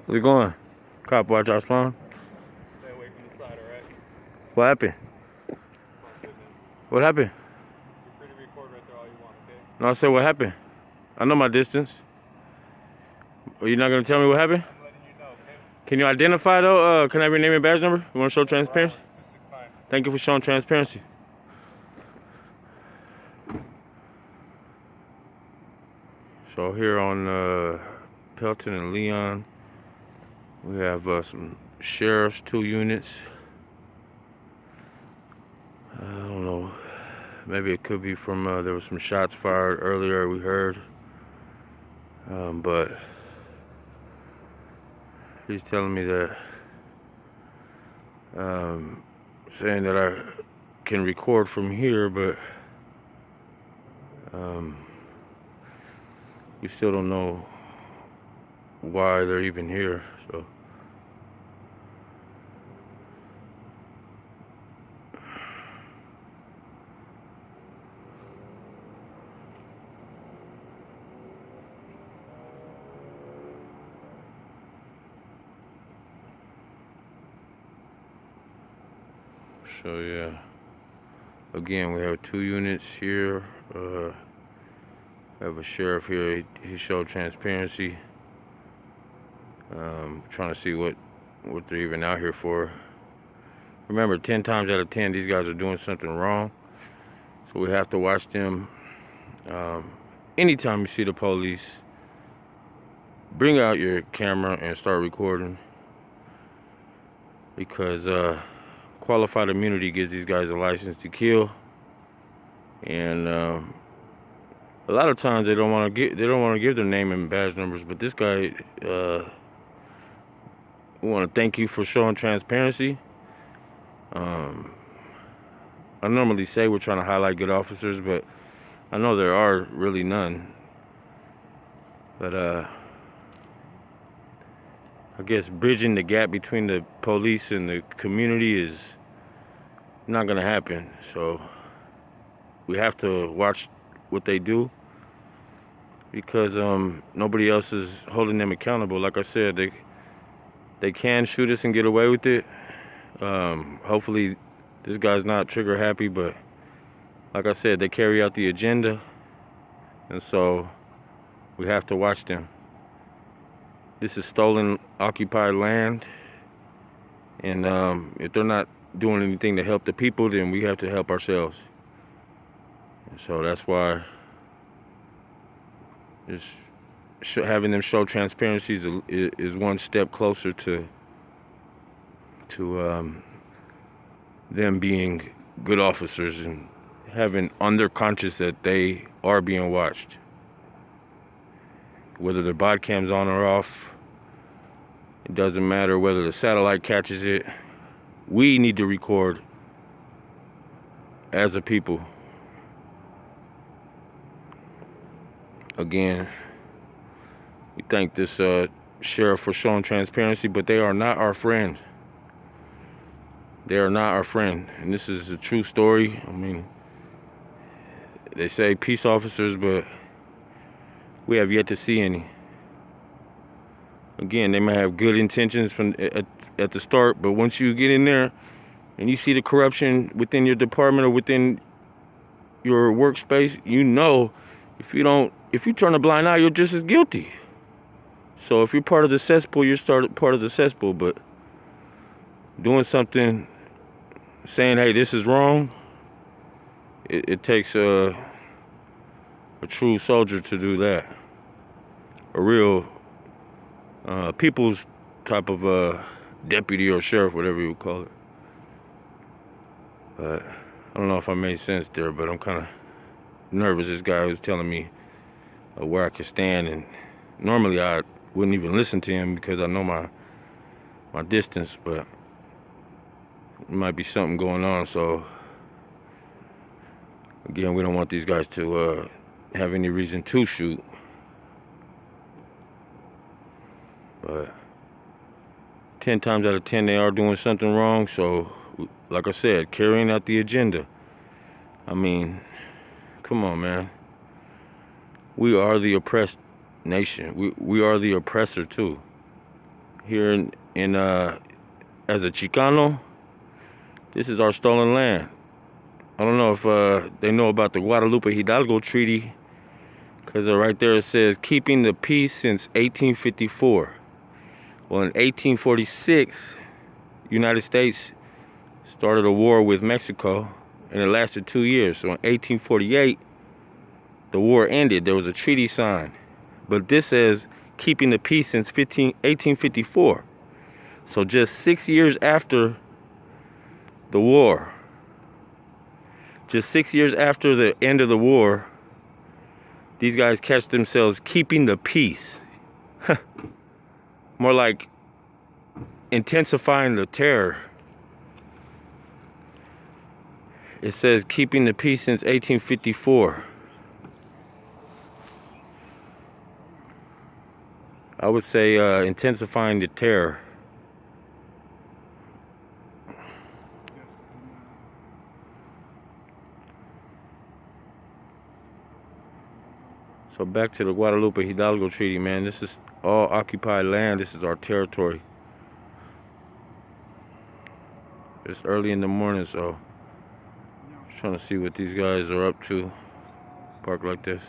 How's it going? Cop watch Aztlan. Stay away from the side, alright? What happened? Sounds good, man. What happened? You're free to record right there all you want, okay? No, I said what happened. I know my distance. Are you not gonna tell me what happened? I'm letting you know, okay? Can you identify though? Can I have your name and badge number? You want to show transparency? 269. Thank you for showing transparency. So here on Pelton and Leon, we have some sheriffs, 2 units. I don't know. Maybe it could be from there was some shots fired earlier. We heard, but he's telling me that saying that I can record from here, but we still don't know why they're even here. So yeah, again, we have 2 units here. We have a sheriff here. He showed transparency. Trying to see what they're even out here for. Remember, 10 times out of 10, these guys are doing something wrong. So we have to watch them. Anytime you see the police, bring out your camera and start recording, because qualified immunity gives these guys a license to kill, and a lot of times they don't want to give their name and badge numbers. But this guy, we want to thank you for showing transparency. I normally say we're trying to highlight good officers, but I know there are really none. But I guess bridging the gap between the police and the community is not gonna happen. So we have to watch what they do, because nobody else is holding them accountable. Like I said, they can shoot us and get away with it. Hopefully this guy's not trigger happy, but like I said, they carry out the agenda, and so we have to watch them. This is stolen, occupied land, and if they're not doing anything to help the people, then we have to help ourselves. And so that's why just having them show transparency is one step closer to them being good officers and having on their conscience that they are being watched. Whether the body cam's on or off, it doesn't matter. Whether the satellite catches it, we need to record as a people. Again, we thank this sheriff for showing transparency, but they are not our friend. They are not our friend, and this is a true story. I mean, they say peace officers, but we have yet to see any. Again, they may have good intentions from at the start, but once you get in there and you see the corruption within your department or within your workspace, you know, if you turn a blind eye, you're just as guilty. So if you're part of the cesspool, you're part of the cesspool. But doing something, saying, hey, this is wrong, it takes a true soldier to do that. A real people's type of deputy or sheriff, whatever you would call it. But I don't know if I made sense there, but I'm kind of nervous. This guy was telling me where I could stand, and normally I wouldn't even listen to him because I know my distance, but there might be something going on. So again, we don't want these guys to have any reason to shoot. But 10 times out of 10, they are doing something wrong. So, like I said, carrying out the agenda. I mean, come on, man. We are the oppressed nation. We are the oppressor too. here in as a Chicano, this is our stolen land. I don't know if they know about the Guadalupe Hidalgo Treaty, because right there it says keeping the peace since 1854. Well, in 1846, United States started a war with Mexico, and it lasted 2 years. So in 1848, the war ended. There was a treaty signed. But this says keeping the peace since 1854. So just 6 years after the war, just 6 years after the end of the war, these guys catch themselves keeping the peace. More like intensifying the terror. It says keeping the peace since 1854. I would say intensifying the terror. So back to the Guadalupe Hidalgo Treaty, man. This is all occupied land. This is our territory. It's early in the morning, so I'm trying to see what these guys are up to. Park like this.